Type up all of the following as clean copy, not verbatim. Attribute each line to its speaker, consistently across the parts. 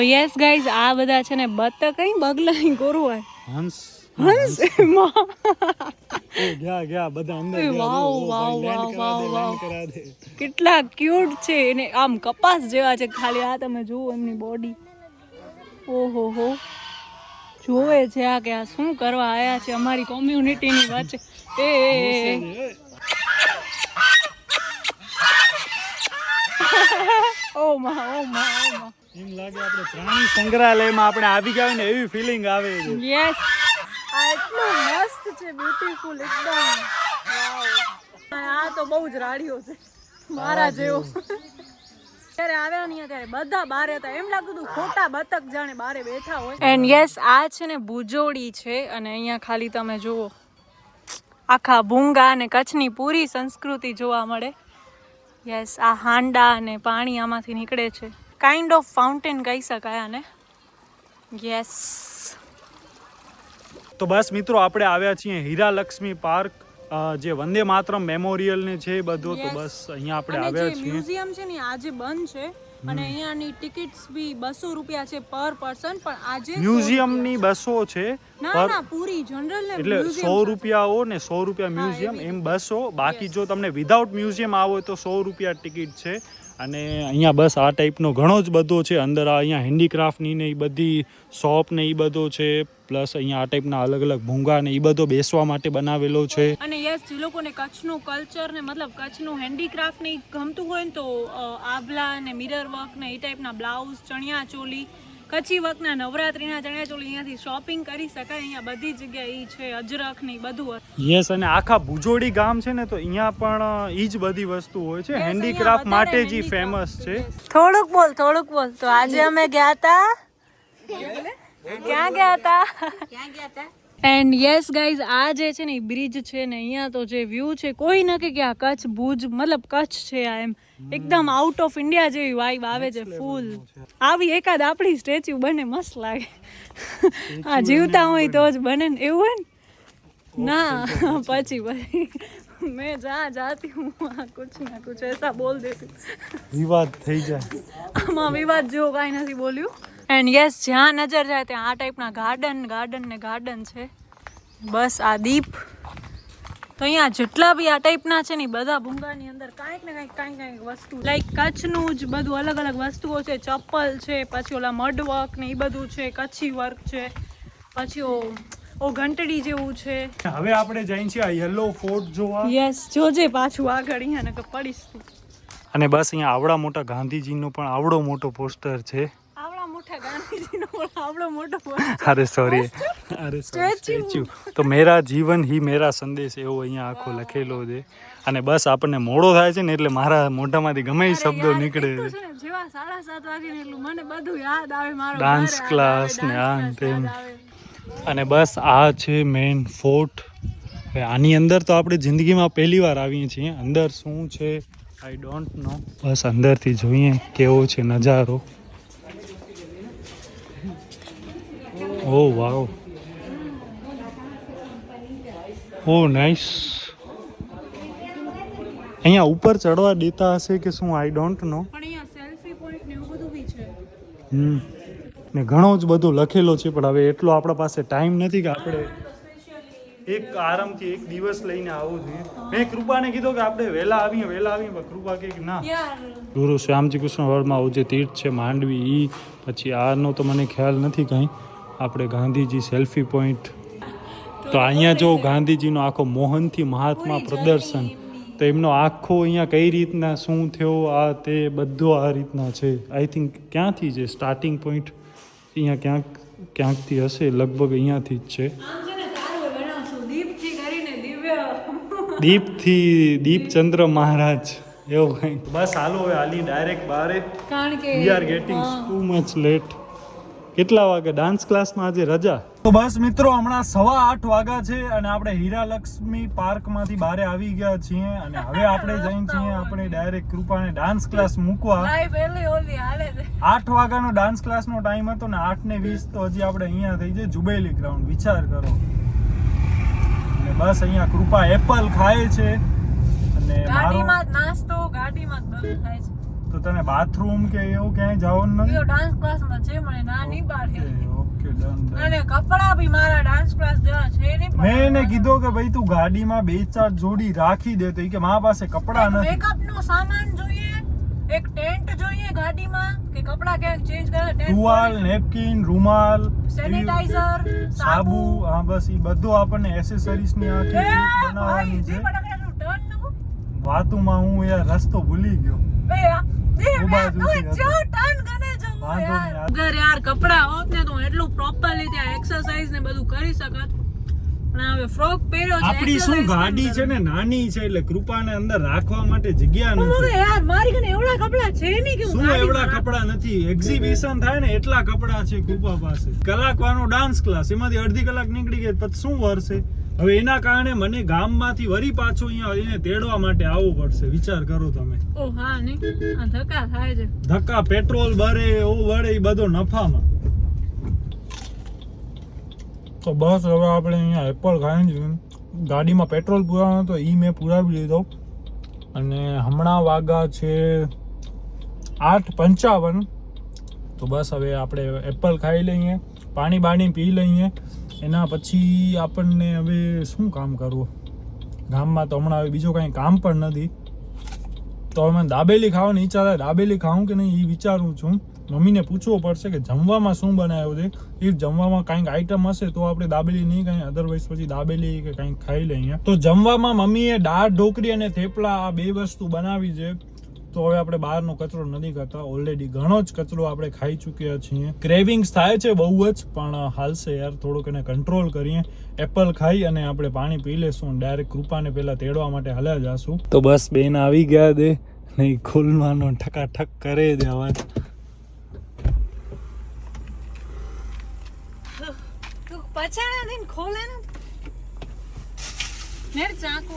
Speaker 1: Yes guys આ બધા છે ને બતક કઈ બગલા કોરું હોય
Speaker 2: હંસ
Speaker 1: હંસ
Speaker 2: ગયા બધા અંદર
Speaker 1: વાવ વાવ વાવ વાવ વાવ કેટલા ક્યુટ છે એને આમ કપાસ જેવા છે ખાલી આ તમે જુઓ એમની બોડી ઓહો હો જોવે છે આ કે આ શું કરવા આયા છે અમારી કોમ્યુનિટીની વચ્ચે એ ઓ માં
Speaker 2: એમ લાગે આપણે પ્રાણી સંગ્રહાલયમાં આપણે આવી ગયા ને એવી ફીલિંગ આવે છે
Speaker 1: યસ આ એટલું મસ્ત છે બ્યુટીફુલ એકદમ વાવ આ તો બહુ જ રાડિયો છે મારા જેવો ત્યારે આવ્યા નહીં ત્યારે બધા બારે હતા એમ લાગતું હતું ખોટા બતક જાણે બારે બેઠા હોય એન્ડ યસ આ છે ને ભુજોડી છે અને અહીંયા ખાલી તમે જુઓ આખા ભૂંગા અને કચ્છની પૂરી સંસ્કૃતિ જોવા મળે યસ આ હાંડા અને પાણી આમાંથી નીકળે છે કાઇન્ડ ઓફ ફાઉન્ટેન કહી શકાય આને યસ
Speaker 2: તો બસ મિત્રો આપણે આવ્યા છીએ હીરા લક્ષ્મી પાર્ક જે વંદે માતરમ મેમોરિયલ ને છે બધું તો બસ અહીંયા આપણે આવ્યા છીએ
Speaker 1: મ્યુઝિયમ છે ને આજે બંધ છે અને અહીંયાની ટિકિટ્સ બી 200 રૂપિયા છે પર પર્સન પણ આજે
Speaker 2: મ્યુઝિયમ ની 200 છે
Speaker 1: ના પૂરી જનરલ ને
Speaker 2: એટલે 100 રૂપિયા હો ને 100 રૂપિયા મ્યુઝિયમ એમ 200 બાકી જો તમને વિધાઉટ મ્યુઝિયમ આવો તો 100 રૂપિયા ટિકિટ છે અને અહીંયા બસ આ ટાઈપનો ઘણો જ બધો છે અંદર અહીંયા હેન્ડીક્રાફ્ટની ને એ બધી શોપ ને એ બધો છે પ્લસ અહીંયા આ ટાઈપના અલગ અલગ ભૂંગા ને એ બધો બેસવા માટે બનાવેલો છે
Speaker 1: અને યસ જે લોકોને કચ્છનું કલ્ચર ને મતલબ કચ્છનું હેન્ડીક્રાફ્ટ ને ગમતું હોય ને તો આભલા ને મિરર વર્ક ને એ ટાઈપના બ્લાઉઝ ચણિયા ચોલી કચ્છી વર્કના નવરાત્રીના ચણિયા ચોલી અહીંયાથી શોપિંગ કરી શકાય અહીંયા બધી જગ્યાએ ઈ છે અજરખ ને બધું
Speaker 2: યસ અને આખા ભુજોડી ગામ છે ને તો અહીંયા પણ ઈ જ બધી વસ્તુ હોય છે હેન્ડીક્રાફ્ટ માટે જ ફેમસ છે
Speaker 1: થોડુંક બોલ તો આજે અમે ગયા હતા ક્યાં ગયા હતા એન્ડ યસ ગાઈઝ આ જે છે ને બ્રિજ છે ને અહીંયા તો જે વ્યૂ છે કોઈ ન કે આ કચ્છ ભુજ મતલબ કચ્છ છે આ એમ એકદમ આઉટ ઓફ ઇન્ડિયા જેવી વાઇબ આવે છે ફૂલ આવી એકાદ આપણી સ્ટેચ્યુ બને મસ્ત લાગે આ જીવતા હોય તો જ બને ને એવું હોય ને ના પછી मैं जहाँ जाती हूँ वहाँ कुछ ना कुछ ऐसा बोल देती
Speaker 2: વિવાદ થઈ જાય
Speaker 1: આમાં વિવાદ જેવો કાંઈ નથી બોલ્યું એન્ડ યસ જ્યાં નજર જાય ત્યાં આ ટાઈપના ગાર્ડન છે બસ આ દીપ તો અહીંયા જેટલા બી આ ટાઈપના છે ને બધા ભૂંગાની અંદર કાંઈક ને કાંઈક વસ્તુ લાઈક કચ્છનું જ બધું અલગ અલગ વસ્તુઓ છે ચપ્પલ છે પછી ઓલા મડ વર્ક ને એ બધું છે કચ્છી વર્ક છે પછી ઓ ઘંટડી જેવું છે
Speaker 2: હવે આપણે જઈએ છીએ આ યલો ફોર્ટ જોવા
Speaker 1: યસ જોજે પાછું આગળ અહીંયા નકર પડીશ તું
Speaker 2: અને બસ અહીંયા આવડા મોટા ગાંધીજીનો પણ આવડો મોટો પોસ્ટર છે અરે સોરી સ્ટેચ્યુ તો મેરા જીવન હી મેરા સંદેશ એવો અહીંયા આખો લખેલો છે અને બસ આપણને મોડો થાય છે ને એટલે મારા મોઢામાંથી ગમે એ શબ્દો નીકળે છે
Speaker 1: જેવા 7:30 વાગે એટલે મને બધું યાદ આવે મારો
Speaker 2: ડાન્સ ક્લાસ ને આ તેમ અને બસ આ છે મેઇન ફોર્ટ આની અંદર તો આપણે જિંદગીમાં પહેલી વાર આવીએ છીએ અંદર શું છે આઈ ડોન્ટ નો બસ અંદરથી જોઈએ કેવો છે નજારો ઓ વાવ ઓ નાઇસ અહીંયા ઉપર ચડવા દેતા હશે કે શું આઈ ડોન્ટ નો
Speaker 1: પણ અહીંયા સેલ્ફી પોઈન્ટ ને એવું બધું બી છે
Speaker 2: ને ઘણો જ બધું લખેલો છે પણ હવે એટલો આપણા પાસે ટાઈમ નથી કે આપણે એક આરામથી એક દિવસ લઈને આવવું જોઈએ મેં કૃપાને કીધું કે આપણે વહેલા આવીએ પણ કૃપા કે ના ગુરુ શ્યામજી કૃષ્ણ વર્મા જે તીર્થ છે માંડવી ઈ પછી આનો તો મને ખ્યાલ નથી કંઈ આપણે ગાંધીજી સેલ્ફી પોઈન્ટ તો અહીંયા જો ગાંધીજીનો આખો મોહનથી મહાત્મા પ્રદર્શન તો એમનો આખો અહીંયા કઈ રીતના શું થયો આ તે બધો આ રીતના છે આઈ થિંક ક્યાંથી છે સ્ટાર્ટિંગ પોઈન્ટ અહીંયા ક્યાંકથી હશે લગભગ અહીંયાથી જ છે દીપચંદ્ર મહારાજ એવું કંઈક બસ હાલો હવે હાલી ડાયરેક્ટ બારે
Speaker 1: કારણ કે
Speaker 2: we are getting too much late કેટલા વાગે ડાન્સ ક્લાસમાં આજે રજા તો બસ મિત્રો હમણાં 8:15 વાગ્યા છે અને આપણે હીરા લક્ષ્મી પાર્કમાંથી બહાર આવી ગયા છીએ અને હવે આપણે જઈએ છીએ આપણે ડાયરેક્ટ કૃપાને ડાન્સ ક્લાસ મૂકવા 8 વાગ્યાનો ડાન્સ ક્લાસનો ટાઈમ હતો ને 8:20 તો હજી આપણે અહીંયા થઈ જાય જુબેલી ગ્રાઉન્ડ વિચાર કરો અને બસ અહીંયા કૃપા એપલ ખાય છે અને
Speaker 1: ગાડીમાં નાસ્તો ગાડીમાં બંધ થાય છે
Speaker 2: તો તને બાથરૂમ કે એવું ક્યાંય જવાનું નથી?
Speaker 1: ડાન્સ ક્લાસમાં છે મને ના નહીં પાડે.
Speaker 2: Okay done.
Speaker 1: અને કપડા બી મારા ડાન્સ ક્લાસ જેવા છે નહીં.
Speaker 2: મેં એને કીધું કે ભાઈ તું ગાડીમાં 2-4 જોડી રાખી દે, તો ઈ કે મારા પાસે કપડા નથી.
Speaker 1: મેકઅપ નો સામાન જોઈએ, એક ટેન્ટ જોઈએ ગાડીમાં કે કપડા ક્યાંક ચેન્જ કરે.
Speaker 2: ટુવાલ, નેપકિન, રૂમાલ,
Speaker 1: સેનિટાઈઝર,
Speaker 2: સાબુ, હા બસ ઈ બધું આપણને એસેસરીઝ ની આખી kit બનાવવાની છે. વાતુમાં હું યાર રસ્તો ભૂલી ગયો.
Speaker 1: અગર યાર કપડા હોત ને તો એટલું પ્રોપરલી ત્યાં એક્સરસાઇઝ ને બધું કરી શકત. પણ હવે ફ્રોક પહેર્યો છે.
Speaker 2: આપણી શું ગાડી છે ને નાની છે, એટલે કૃપાને અંદર રાખવા માટે જગ્યા નથી.
Speaker 1: યાર મારી કને એવડા કપડા છે નહીં કે
Speaker 2: શું એવડા કપડા નથી? એક્ઝિબિશન થાય ને એટલા કપડા છે કૃપા પાસે. કલાકવાનો ડાન્સ ક્લાસ, એમાંથી અડધી કલાક નીકળી ગઈ પછી શું વરસે? હવે એના કારણે મને ગામમાંથી વરી પાછો અહીંયા એને તેડવા માટે આવવું પડશે. વિચાર કરો તમે.
Speaker 1: ઓ હા નહીં આ ધક્કા થાય છે.
Speaker 2: ધક્કા, પેટ્રોલ બળે, ઓ બળે, એ બધો નફામાં. તો બસ હવે આપણે અહીંયા એપલ ખાઈ છીએ. ગાડીમાં પેટ્રોલ પુરાવાનો તો એ મેં પુરાવી લીધો અને હમણાં વાગા છે 8:55. તો બસ હવે આપણે એપલ ખાઈ લઈએ, પાણી પી લઈએ. એના પછી આપણને હવે શું કામ કરવું? ગામમાં તો હમણાં હવે બીજું કાંઈ કામ પણ નથી. તો હવે મને દાબેલી ખાવાની ઈચ્છા થાય. દાબેલી ખાઉં કે નહીં એ વિચારું છું. મમ્મીને પૂછવું પડશે કે જમવામાં શું બનાવ્યું છે. ઇફ જમવામાં કાંઈક આઈટમ હશે તો આપણે દાબેલી નહીં કાંઈ, અધરવાઇઝ પછી દાબેલી કે કાંઈક ખાઈ લઈએ. તો જમવામાં મમ્મીએ દાળ ઢોકળી અને થેપલા આ 2 વસ્તુ બનાવી છે. તો હવે આપણે બહારનો કચરો નથી ખાતા. ઓલરેડી ઘણો જ કચરો આપણે ખાઈ ચૂક્યા છીએ. ક્રેવિંગ્સ થાય છે બહુ જ, પણ હાલશે યાર, થોડુંક એને કંટ્રોલ કરીએ. એપલ ખાઈ અને આપણે પાણી પી લેશું. ડાયરેક્ટ કૃપાને પહેલા તેડવા માટે હાલ્યા જાશું. તો બસ બેન આવી ગયા દે નહીં, ખોલવાનો ઠકાઠક કરે દે અવાજ.
Speaker 1: પછાડા ખોલે ને નેર ચાકુ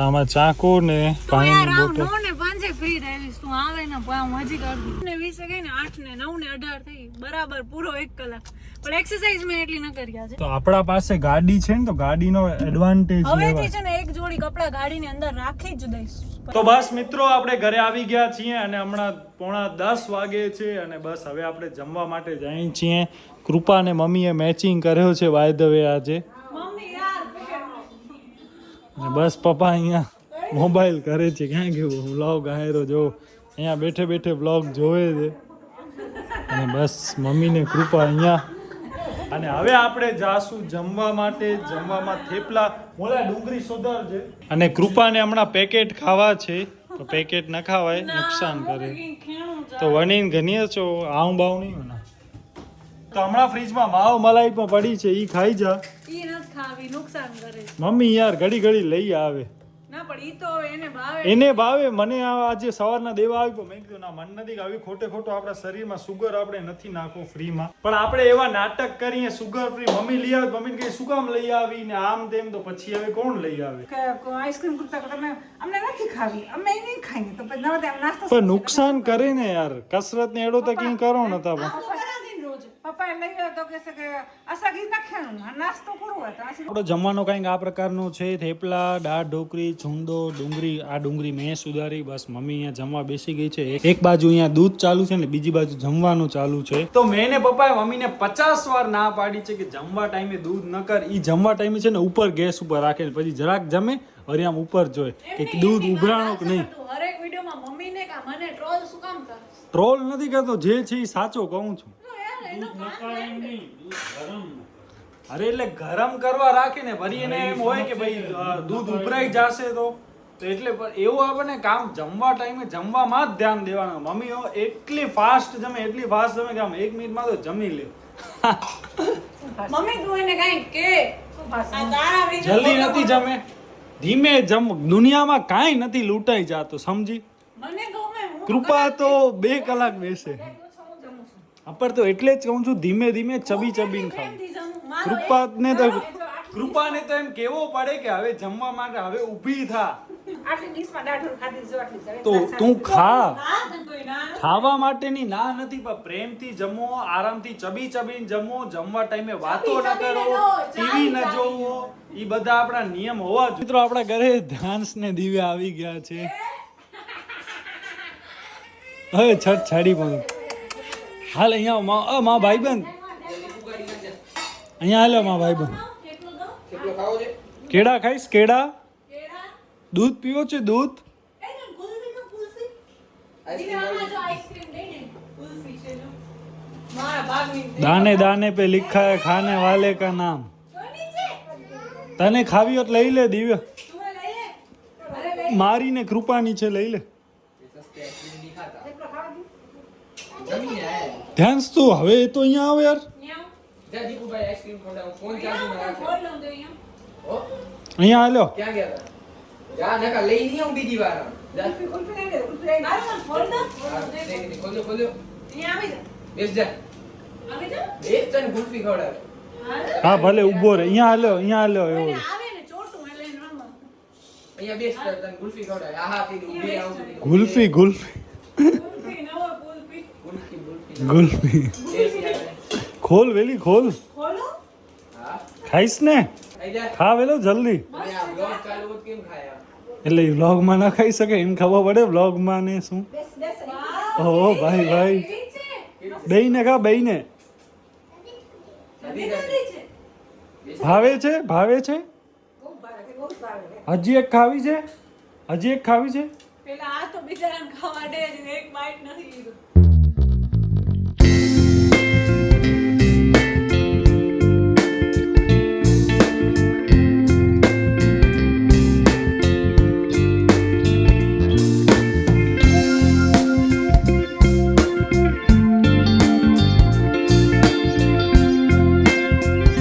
Speaker 2: આમાં ચાકુ ને પાણીની બોટલ.
Speaker 1: નો ને 5 ફ્રી રહેલીસ તું આવે ને હું હજી કરતી ને 20 ગઈ ને 8 ને 9 ને 18 થઈ બરાબર પૂરો 1 કલાક. પણ એક્સરસાઇઝ મેં એટલી ન કર્યા છે.
Speaker 2: તો આપણા પાસે ગાડી છે ને, તો ગાડીનો એડવાન્ટેજ
Speaker 1: હવેથી છે ને એક જોડી કપડા ગાડીની અંદર રાખી જ દઈશ.
Speaker 2: તો બસ મિત્રો આપણે ઘરે આવી ગયા છીએ અને હમણાં 9:45 વાગે છે અને બસ હવે આપણે જમવા માટે જઈએ છીએ. કૃપા ને મમ્મીએ મેચિંગ કર્યો છે બાય ધ વે આજે.
Speaker 1: મમ્મી યાર
Speaker 2: અને બસ પપ્પા અહીંયા મોબાઈલ કરે છે. ક્યાં ગયો વ્લોગ આયરો જો, અહીંયા બેઠે બેઠે વ્લોગ જોવે છે. અને બસ મમ્મીને કૃપા અહીંયા. અને હવે આપણે જાશું જમવા માટે. જમવામાં થેપલા, મોલા ડુંગળી સોદર છે. અને કૃપાને હમણાં પેકેટ ખાવા છે, તો પેકેટ ન ખાવાય, નુકસાન કરે. તો વણીને ઘણીએ છો આવું બાવ નહીં ને. તો હમણાં ફ્રીજમાં માવ મલાઈ પણ પડી છે, ઈ ખાઈ જા.
Speaker 1: ઈ ન ખાવી, નુકસાન કરે.
Speaker 2: મમ્મી યાર ઘડી ઘડી લઈ આવે.
Speaker 1: ના પણ ઈ તો એને ભાવે.
Speaker 2: એને ભાવે. મને આજે સવારના દેવા આવી પણ મેં કીધું ના, મન નથી કે આવી ખોટે ખોટો આપણા શરીરમાં સુગર આપણે નથી નાખવો ફ્રીમાં. પણ આપણે એવા નાટક કરીએ સુગર ફ્રી. મમ્મી લઈ આવે, મમ્મીને કહે શું કામ લઈ આવી ને આમ તેમ, તો પછી હવે કોણ લઈ આવે?
Speaker 3: આઈસ્ક્રીમ કરતા તમે અમને નથી ખાવી, અમે નહીં ખાઈએ તો પછી નવા તેમ નાસ્તો.
Speaker 2: પણ નુકસાન કરે ને યાર. કસરત ને એડો તો કઈ કરો નતા પણ
Speaker 3: પપ્પા લઈ ગયો તો કે છે કે અસાગી નાખ્યાનું નાસ્તો કરવો હોય તો
Speaker 2: આપણો જમવાનો કંઈક આ પ્રકારનો છે. થેપલા, દાળ ઢોકળી, છુંદો, ડુંગળી. આ ડુંગળી મેં સુધારી. બસ મમ્મી અહીંયા જમવા બેસી ગઈ છે. એક બાજુ અહીંયા દૂધ ચાલુ છે ને બીજી બાજુ જમવાનું ચાલુ છે. તો મેં ને પપ્પાએ મમ્મીને 50 વાર ના પાડી છે કે જમવા ટાઈમે દૂધ ન કર. ઈ જમવા ટાઈમે છે ને ઉપર ગેસ ઉપર રાખે, પછી જરાક જમે વળી આમ ઉપર જોઈ કે દૂધ ઉભરાણો કે નહીં.
Speaker 1: હરેક વિડિયોમાં મમ્મીને કા મને ટ્રોલ શું કામ કરે?
Speaker 2: ટ્રોલ નથી કરતો, જે છે એ સાચો કહું છું. અરે એટલે ગરમ કરવા રાખે ને, વળી એને એમ હોય કે ભાઈ દૂધ ઉભરાઈ જશે તો એટલે એવું આપણને કામ જમવા ટાઈમે જમવામાં જ ધ્યાન દેવાનું. મમ્મી એટલી ફાસ્ટ જમે, એટલી ફાસ્ટ જમે કે આમ 1 મિનિટમાં તો જમી લે.
Speaker 1: મમ્મી તું એને કાઈ કે આ તારા વિડિયો
Speaker 2: જલ્દી નથી જમે, ધીમે જમ. દુનિયામાં કાંઈ નથી લૂંટાઈ જાતો, સમજી.
Speaker 1: મને ગમે.
Speaker 2: કૃપા તો 2 કલાક બેસે. અપર તો એટલે જ કહું છું ધીમે ધીમે ચબી ચબીને ખાવ. કૃપાને તો એમ કેવો પડે કે હવે જમવા માટે હવે ઊભી થા.
Speaker 3: આટલી ડીશમાં દાળ ખાધી જો આટલી
Speaker 2: તો તું ખા. ખાવા માટેની ના નથી, પણ પ્રેમથી જમો, આરામથી ચબી ચબીને જમો. જમવા ટાઈમે વાતો ન કરો, ટીવી ન જોવો. ઈ બધા આપણા નિયમ હોવા જોઈએ. મિત્રો આપણા ઘરે ધાન્સ ને દીવે આવી ગયા છે. હવે છટ છાડી પણ હાલ અહીંયા માં ભાઈબંધ અહીંયા હાલો માં ભાઈબંધ કેળા ખાઈશ કેળા દૂધ પીવો છે દૂધ दाने दाने पे लिखा है खाने वाले का नाम तने खावी हो तो लई ले दिव्य मारी ने कृपा नीचे लई ले ध्यान से तू हवे तो અહીંયા આવ યાર અહીંયા હાલો
Speaker 4: ક્યાં ગયા જા નકા લઈ નહીં આવું બીજી વાર જા ખોલ્યો બેસ જા બેસ તને ગુલ્ફી ખવડાવે
Speaker 2: હા ભલે ઊભો રહે અહીંયા હાલો એવો
Speaker 4: અહીંયા બેસ તને ગુલ્ફી ખવડાવે આહા કીધું ઊભી આવું
Speaker 2: ગુલ્ફી ગુલ્ફી
Speaker 4: બેસ યાર
Speaker 2: ખોલ વેલી ખોલ
Speaker 4: હા
Speaker 2: ખાઈશ ને
Speaker 4: આઈ જા
Speaker 2: ખા વેલો જલ્દી
Speaker 4: અને આ બ્લોગ ચાલુ હોત કેમ ખાયા
Speaker 2: એટલે વ્લોગમાં ના ખાઈ શકે એને ખબર પડે વ્લોગમાં ને શું ઓહો ભાઈ ભાઈ બેયને ખા બેયને ભાવે છે હજી એક ખાવી છે
Speaker 1: પેલા આ તો બિચારાને ખાવા દે એક બાઈટ નથી લીધું